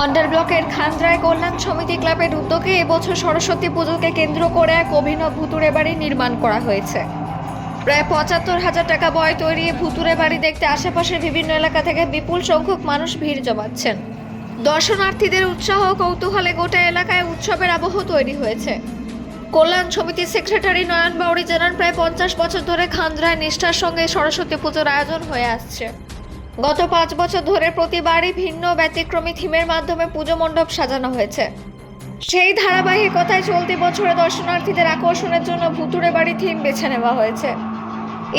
অন্ডাল ব্লকের খান্দ্রায় কল্যাণ সমিতি ক্লাবের উদ্যোগে এবছর সরস্বতী পুজোকে কেন্দ্র করে এক অভিনব ভুতুড়ে বাড়ি নির্মাণ করা হয়েছে। প্রায় ৭৫,০০০ টাকা ব্যয় তৈরি ভুতুড়ে বাড়ি দেখতে আশেপাশের বিভিন্ন এলাকা থেকে বিপুল সংখ্যক মানুষ ভিড় জমাচ্ছেন। দর্শনার্থীদের উৎসাহ কৌতূহলে গোটা এলাকায় উৎসবের আবহ তৈরি হয়েছে। কল্যাণ সমিতির সেক্রেটারি নয়ন বাউরি জানান, প্রায় ৫০ বছর ধরে খান্দ্রায় নিষ্ঠার সঙ্গে সরস্বতী পুজোর আয়োজন হয়ে আসছে। গত ৫ বছর ধরে প্রতিবারই ভিন্ন ব্যতিক্রমী থিমের মাধ্যমে পুজো মণ্ডপ সাজানো হয়েছে। সেই ধারাবাহিকতায় চলতি বছরে দর্শনার্থীদের আকর্ষণের জন্য ভুতুড়ে বাড়ি থিম বেছে নেওয়া হয়েছে।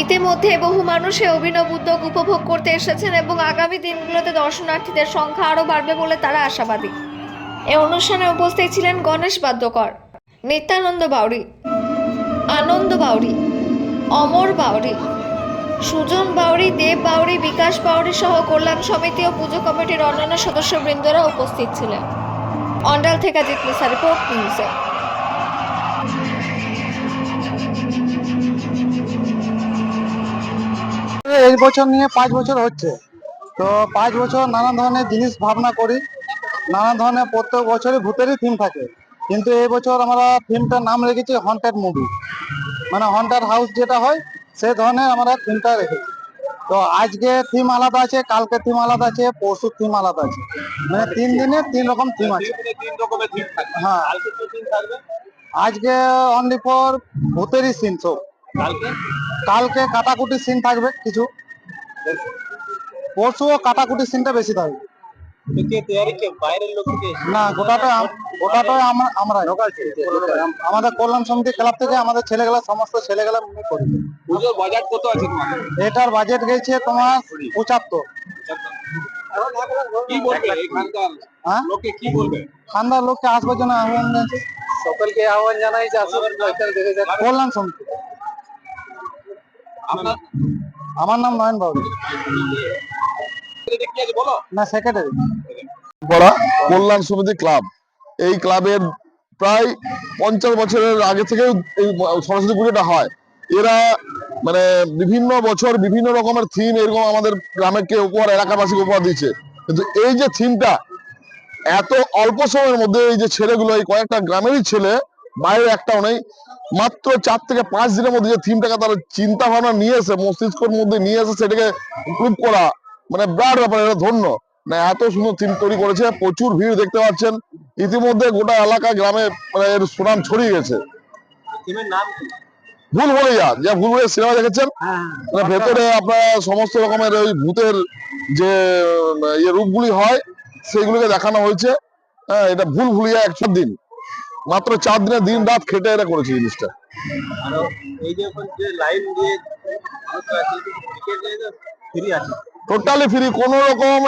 ইতিমধ্যে বহু মানুষ এই অভিনব উদ্যোগ উপভোগ করতে এসেছেন এবং আগামী দিনগুলোতে দর্শনার্থীদের সংখ্যা আরও বাড়বে বলে তারা আশাবাদী। এই অনুষ্ঠানে উপস্থিত ছিলেন গণেশ বাদ্যকর, নিত্যানন্দ বাউরি, আনন্দ বাউরি, অমর বাউরি, সুজন বাউরি, দেব বাউরি, বিকাশ বাউরি সহ কল্যাণ সমিতি ও পুজো কমিটির অন্যান্য সদস্যবৃন্দরা উপস্থিত ছিলেন। অন্ডাল থেকে জিতলিসা রিপোর্ট নিউজে। এই বছর নিয়ে 5 বছর হচ্ছে, তো 5 বছর নানা ধরনের জিনিস ভাবনা করি, নানা ধরনের প্রত্যেক বছরই ভূতেরই থিম থাকে, কিন্তু এই বছর আমরা থিমটার নাম রেখেছি হন্টেড মুভি, মানে হন্টার হাউস যেটা হয় সেই ধরনের আমরা থিমটা রেখেছি। তো আজকে থিম আলাদা আছে, কালকে থিম আলাদা আছে, পরশু থিম আলাদা আছে, মানে 3 দিনে 3 রকম থিম আছে। হ্যাঁ, আজকে অনলি ফর ভূতেরই সিন সব, কালকে কাটাকুটি সিন থাকবে কিছু, পরশুও কাটাকুটি সিনটা বেশি থাকবে। না, গোটাটাই আমরা আমাদের কল্যাণ সমিতি ক্লাব থেকে আমাদের ছেলেগুলা, সমস্ত ছেলেগুলা মিলে করি। পুজোর বাজেট কত আছে তোমার? এটার বাজেট গেছে তোমার 75। কি বলবে এখানকার লোকে, কি বলবে? খান্দার লোককে আসবার জন্য আহ্বান জানাচ্ছি, সকলকে আহ্বান জানাই যে আসুন কল্যাণ সমিতি। আমার নাম নয়ন বাবু, না সেক্রেটারি কল্যাণ সমিতি ক্লাব। এই ক্লাবের প্রায় ৫০ বছরের আগে থেকে এই সরস্বতী পুজোটা হয়। এরা মানে বিভিন্ন বছর বিভিন্ন রকমের থিম এরকম আমাদের গ্রামকে উপহার, এলাকাবাসীকে উপহার দিচ্ছে, কিন্তু এই যে থিমটা এত অল্প সময়ের মধ্যে, এই যে ছেলেগুলো, এই কয়েকটা গ্রামেরই ছেলে, বাইরে একটাও নেই, মাত্র 4 থেকে 5 দিনের মধ্যে যে থিমটাকে তারা চিন্তা ভাবনা নিয়ে এসে মস্তিষ্কের মধ্যে নিয়ে এসে সেটাকে ইমপ্রুভ করা, মানে বিরাট ব্যাপার। এটা ধন্য, মানে এত সুন্দর থিম তৈরি করেছে। প্রচুর ভিড় দেখতে পাচ্ছেন, ইতিমধ্যে গোটা এলাকা গ্রামে মানে এর সুনাম ছড়িয়ে গেছে। ভুলভুলাইয়া, যে ভুলভুলাইয়া সিনেমা দেখেছেন, মানে ভেতরে আপনার সমস্ত রকমের ওই ভূতের যে রূপগুলি হয় সেইগুলোকে দেখানো হয়েছে। হ্যাঁ, এটা ভুলভুলাইয়া 100 দিন, মাত্র 4 দিনে দিন রাত খেটে এটা করেছে জিনিসটা। টোটালি ফ্রি, কোনো রকম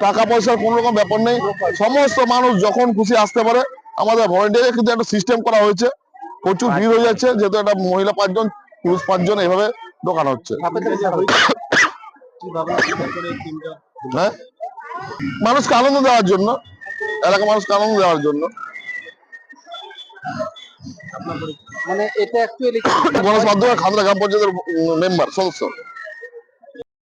টাকা পয়সার কোনো রকম ব্যাপার নেই। সমস্ত মানুষ যখন খুশি আসতে পারে। আমাদের ভলেন্টিয়ার কিন্তু একটা সিস্টেম করা হয়েছে। প্রচুর ভিড় হয়ে যাচ্ছে, যেহেতু একটা মহিলা 5 জন, পুরুষ 5 জন, এইভাবে দোকান হচ্ছে। হ্যাঁ, মানুষকে আনন্দ দেওয়ার জন্য, এলাকার মানুষকে আনন্দ দেওয়ার জন্য। মানে এটা অ্যাকচুয়ালি গণেশ মাধ্যমে খান্দ্রা গ্রাম পঞ্চায়েতের মেম্বার, সদস্য।